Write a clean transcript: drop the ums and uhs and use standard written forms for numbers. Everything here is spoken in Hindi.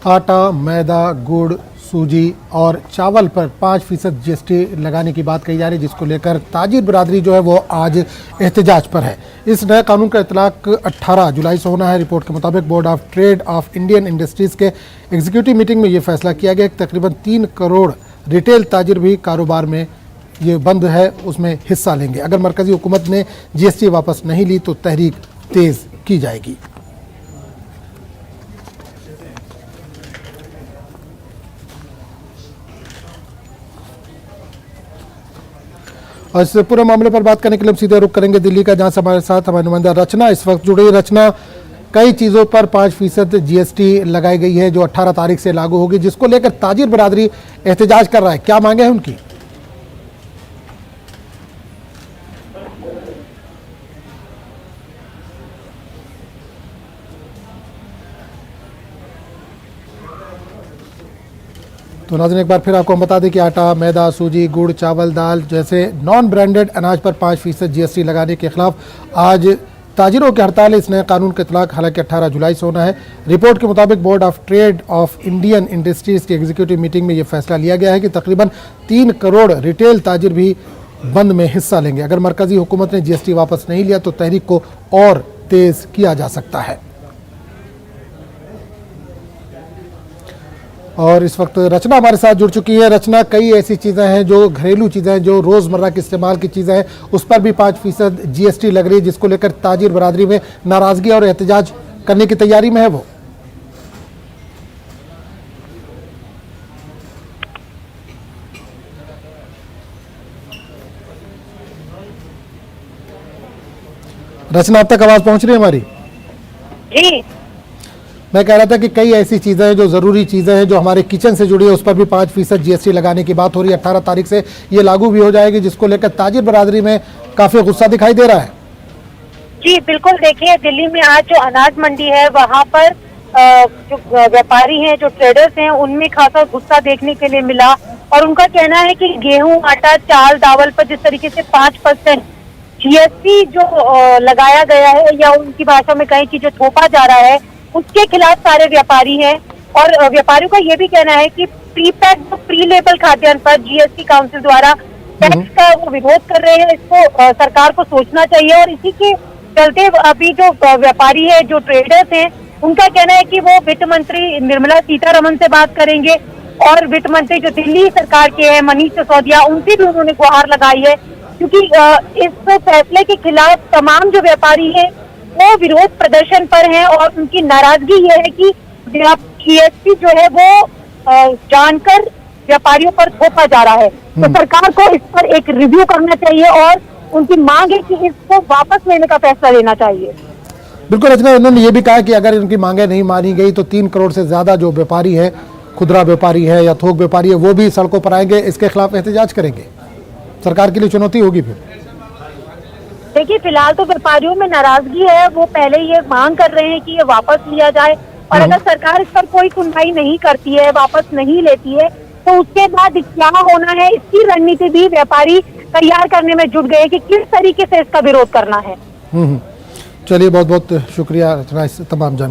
आटा, मैदा, गुड़, सूजी और चावल पर 5% जीएसटी लगाने की बात कही जा रही है, जिसको लेकर ताजिर बिरादरी जो है वो आज एहतजाज पर है। इस नए कानून का इतलाक 18 जुलाई से होना है। रिपोर्ट के मुताबिक board of trade off Indian industries के एग्जीक्यूटिव मीटिंग में ये फैसला किया गया कि तकरीबन 3 करोड़ रिटेल ताजिर भी कारोबार में ये बंद है उसमें हिस्सा लेंगे। अगर मरकजी हुकूमत ने जीएसटी वापस नहीं ली तो तहरीक तेज की जाएगी। और इस पूरे मामले पर बात करने के लिए हम सीधे रुख करेंगे दिल्ली का, जहां से हमारे साथ हमारी नुमाइंदा रचना इस वक्त जुड़ी। रचना, कई चीज़ों पर 5% जीएसटी लगाई गई है जो 18 तारीख से लागू होगी, जिसको लेकर ताजिर बिरादरी एहतजाज कर रहा है। क्या मांगे हैं उनकी? तो नाज़रीन, एक बार फिर आपको हम बता दें कि आटा, मैदा, सूजी, गुड़, चावल, दाल जैसे नॉन ब्रांडेड अनाज पर 5% जीएसटी लगाने के खिलाफ आज ताजिरों की हड़ताल है। इस नए कानून का इतलाक हालांकि 18 जुलाई से होना है। रिपोर्ट के मुताबिक board of trade off Indian industries की एग्जीक्यूटिव मीटिंग में यह फैसला लिया गया है कि तकरीबन 3 करोड़ रिटेल ताजिर भी बंद में हिस्सा लेंगे। अगर मरकजी हुकूमत ने जीएसटी वापस नहीं लिया तो तहरीक को और तेज किया जा सकता है। और इस वक्त रचना हमारे साथ जुड़ चुकी है। रचना, कई ऐसी चीज़ें हैं जो घरेलू चीज़ें हैं, जो रोज़मर्रा के इस्तेमाल की चीज़ें हैं, उस पर भी 5% जीएसटी लग रही है, जिसको लेकर ताजिर बरादरी में नाराज़गी और एहतजाज करने की तैयारी में है वो। रचना, अब तक आवाज़ पहुंच रही है हमारी? जी, मैं कह रहा था कि कई ऐसी चीज़ें हैं जो ज़रूरी चीज़ें हैं जो हमारे किचन से जुड़ी है, उस पर भी 5% जीएसटी लगाने की बात हो रही है। 18 तारीख से ये लागू भी हो जाएगी, जिसको लेकर ताजिर बरादरी में काफ़ी गुस्सा दिखाई दे रहा है। जी बिल्कुल। देखिए, दिल्ली में आज जो अनाज मंडी है वहाँ पर जो व्यापारी हैं, जो ट्रेडर्स हैं, उनमें खासा गुस्सा देखने के लिए मिला। और उनका कहना है कि गेहूं, आटा, चाल, दावल पर जिस तरीके से 5% जीएसटी जो लगाया गया है, या उनकी भाषा में कहें कि जो थोपा जा रहा है, उसके खिलाफ सारे व्यापारी हैं। और व्यापारियों का ये भी कहना है कि प्री लेबल खाद्यान्न पर जीएसटी काउंसिल द्वारा टैक्स का वो विरोध कर रहे हैं। इसको सरकार को सोचना चाहिए। और इसी के चलते अभी जो व्यापारी है, जो ट्रेडर्स हैं, उनका कहना है कि वो वित्त मंत्री निर्मला सीतारमण से बात करेंगे। और वित्त मंत्री जो दिल्ली सरकार के हैं, मनीष सिसोदिया, उनसे भी उन्होंने गुहार लगाई है, क्योंकि इस फैसले के खिलाफ तमाम जो व्यापारी हैं वो विरोध प्रदर्शन पर हैं। और उनकी नाराजगी ये है कि जीएसटी जो है वो जानकर व्यापारियों पर थोपा जा रहा है। तो सरकार को इस पर एक रिव्यू करना चाहिए और उनकी मांग है कि इसको वापस लेने का फैसला लेना चाहिए। बिल्कुल रचना, उन्होंने ये भी कहा कि अगर उनकी मांगे नहीं मानी गई तो 3 करोड़ से ज्यादा जो व्यापारी है, खुदरा व्यापारी है या थोक व्यापारी है, वो भी सड़कों पर आएंगे, इसके खिलाफ एहतजाज करेंगे। सरकार के लिए चुनौती होगी फिर। देखिए, फिलहाल तो व्यापारियों में नाराजगी है। वो पहले ये मांग कर रहे हैं कि ये वापस लिया जाए, और अगर सरकार इस पर कोई सुनवाई नहीं करती है, वापस नहीं लेती है, तो उसके बाद क्या होना है, इसकी रणनीति भी व्यापारी तैयार करने में जुट गए कि किस तरीके से इसका विरोध करना है। चलिए, बहुत बहुत शुक्रिया रचना इस तमाम जानकारी।